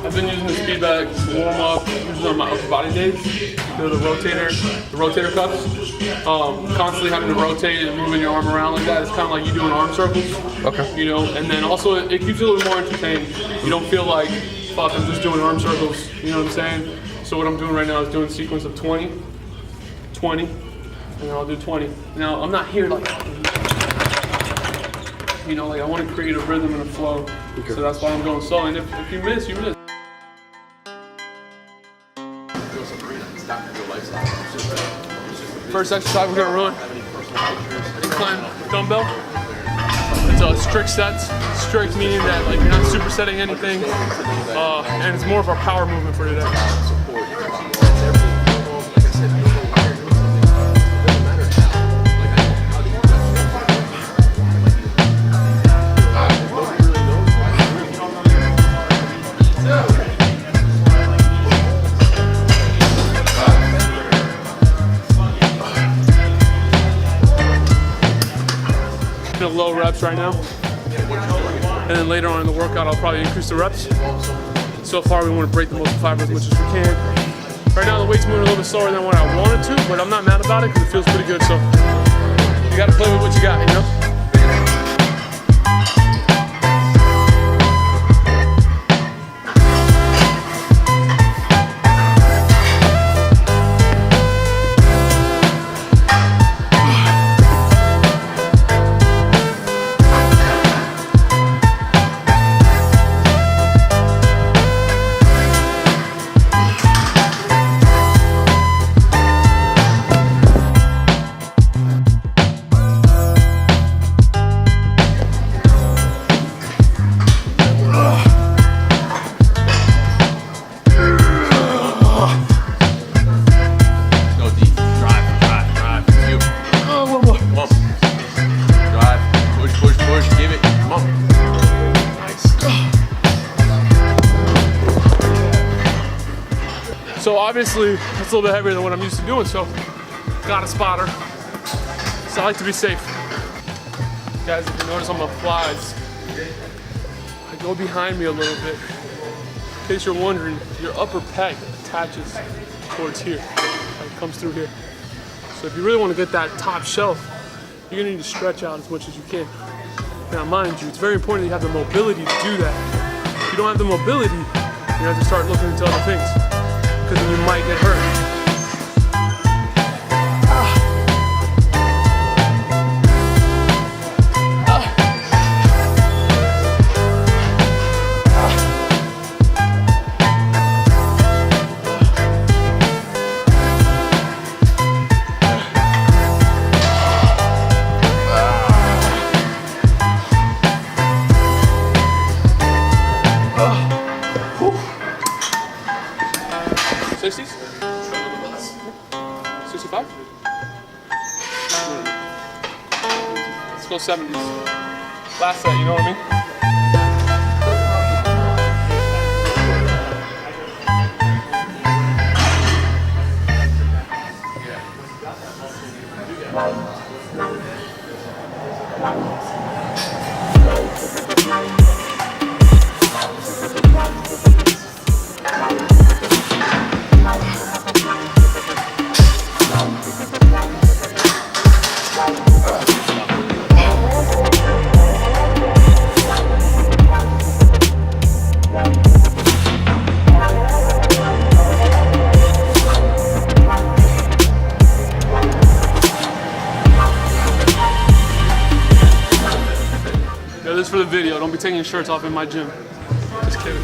I've been using the speed bag to warm up, usually on my upper body days. The rotator cuffs. Constantly having to rotate and moving your arm around like that. It's kind of like you doing arm circles. Okay. You know, and then also it keeps you a little more entertained. You don't feel like, fuck, I'm just doing arm circles. You know what I'm saying? So what I'm doing right now is doing a sequence of 20, 20, and then I'll do 20. Now I'm not here like, you know, like I want to create a rhythm and a flow. Okay. So that's why I'm going slow. And if you miss, you miss. First exercise we're gonna run, incline dumbbell. It's a strict sets. Strict meaning that like you're not supersetting anything, and it's more of our power movement for today. Low reps right now, and then later on in the workout I'll probably increase the reps. So far we want to break the muscle fiber as much as we can. Right now the weight's moving a little bit slower than what I wanted to, but I'm not mad about it because it feels pretty good. So you got to play with what you got, you know. So obviously it's a little bit heavier than what I'm used to doing, so got a spotter. So I like to be safe. Guys, if you notice on my flies, I go behind me a little bit. In case you're wondering, your upper pec attaches towards here. It comes through here. So if you really want to get that top shelf, you're gonna need to stretch out as much as you can. Now mind you, it's very important that you have the mobility to do that. If you don't have the mobility, you have to start looking into other things, because then you might get hurt. Let's go 70s. Last set, you know what I mean? This is for the video. Don't be taking your shirts off in my gym. Just kidding.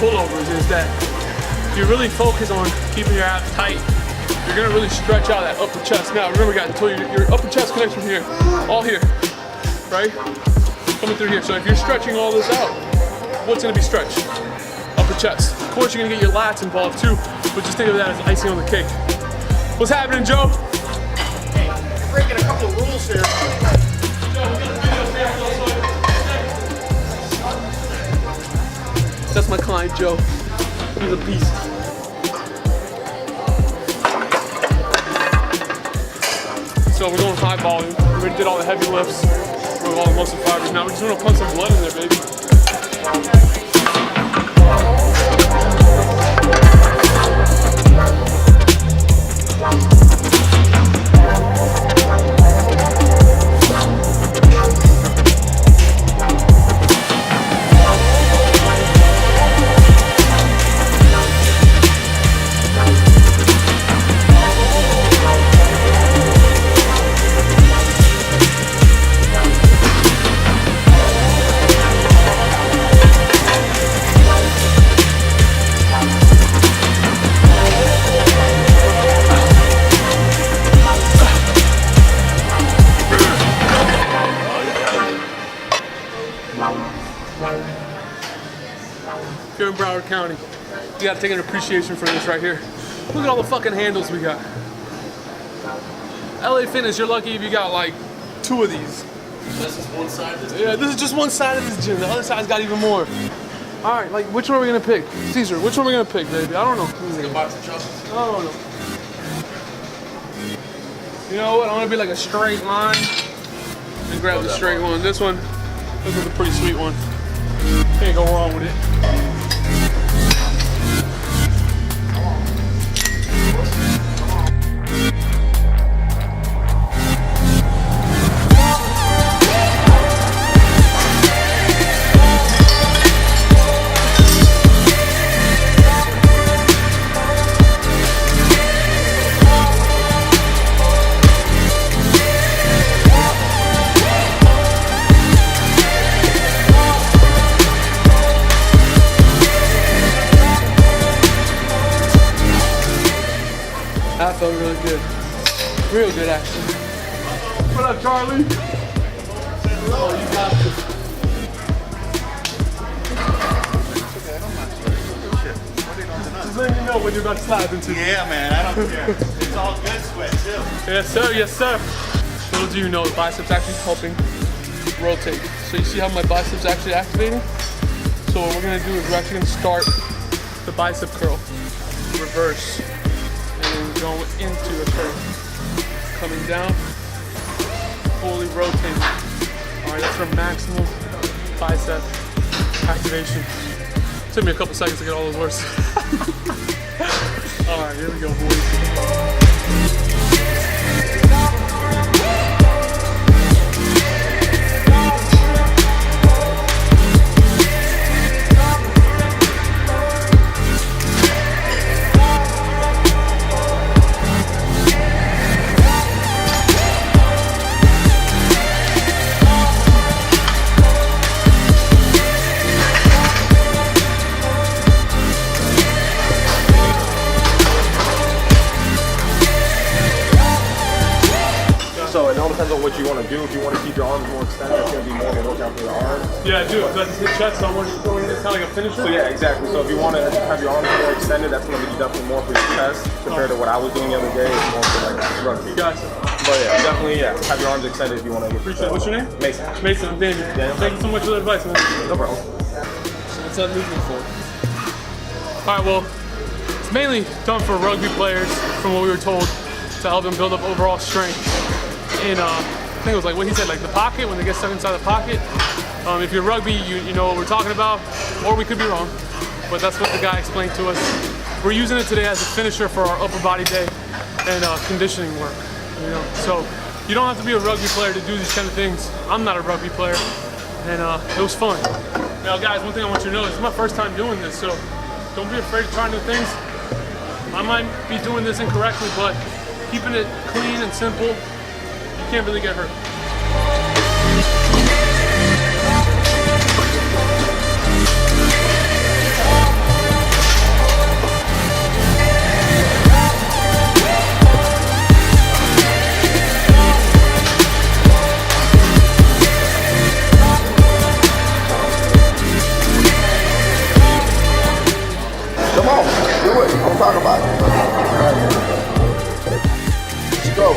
Pullovers is that if you really focus on keeping your abs tight you're gonna really stretch out that upper chest. Now remember guys, I told you your upper chest connects from here, all here, right? Coming through here. So if you're stretching all this out, what's gonna be stretched? Upper chest. Of course you're gonna get your lats involved too, but just think of that as icing on the cake. What's happening, Joe? Hey, you're breaking a couple of rules here. That's my client, Joe. He's a beast. So we're going high volume. We already did all the heavy lifts with all the muscle fibers. Now we just want to pump some blood in there, baby. If you're in Broward County, you gotta take an appreciation for this right here. Look at all the fucking handles we got. LA Fitness, you're lucky if you got like 2 of these. This is one side of this. Yeah, this is just one side of this gym. The other side's got even more. All right, like which one are we gonna pick? Caesar, which one are we gonna pick, baby? I don't know. Take a box of chocolates. I don't know. You know what? I'm gonna be like a straight line and grab the straight one. This is a pretty sweet one. Can't go wrong with it. That felt really good. Real good, actually. What up, Charlie? Oh, you got this. Just letting you know when you're about to slide into. Yeah, man, I don't care. It's all good sweat, too. Yes, sir. Yes, sir. Little do you know, the biceps actually helping rotate. So you see how my biceps actually activating? So what we're gonna do is we're actually gonna start the bicep curl, reverse. Going into the curl, coming down, fully rotating. All right, that's for maximum bicep activation. Took me a couple seconds to get all those words. All right, here we go, boys. So it all depends on what you want to do. If you want to keep your arms more extended, it's going to be more of a workout for your arms. Yeah, I do. Because hit chest, so I'm going in kind of like a finisher. So yeah, exactly. So if you want to have your arms more extended, that's going to be definitely more for your chest compared to what I was doing the other day. It's more for like rugby. Gotcha. But yeah, definitely have your arms extended if you want to get. Appreciate it. What's your name? Mason. Mason, I'm Daniel. Daniel. Thank you so much for the advice, man. No problem. What's that movement for? All right, well, it's mainly done for rugby players, from what we were told, to help them build up overall strength. And I think it was like what he said, like the pocket, when they get stuck inside the pocket. If you're rugby, you know what we're talking about, or we could be wrong, but that's what the guy explained to us. We're using it today as a finisher for our upper body day and conditioning work. You know, so you don't have to be a rugby player to do these kind of things. I'm not a rugby player, and it was fun. Now, guys, one thing I want you to know, this is my first time doing this, so don't be afraid to try new things. I might be doing this incorrectly, but keeping it clean and simple, you can't really get hurt. Come on, do it. I'm talking about it. Let's go.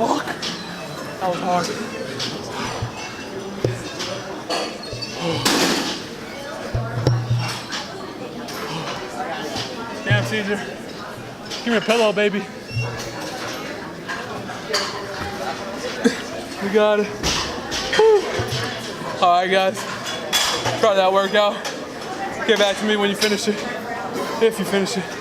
Fuck. That was hard. Damn, Caesar. Give me a pillow, baby. We got it. All right, guys. Try that workout. Get back to me when you finish it. If you finish it.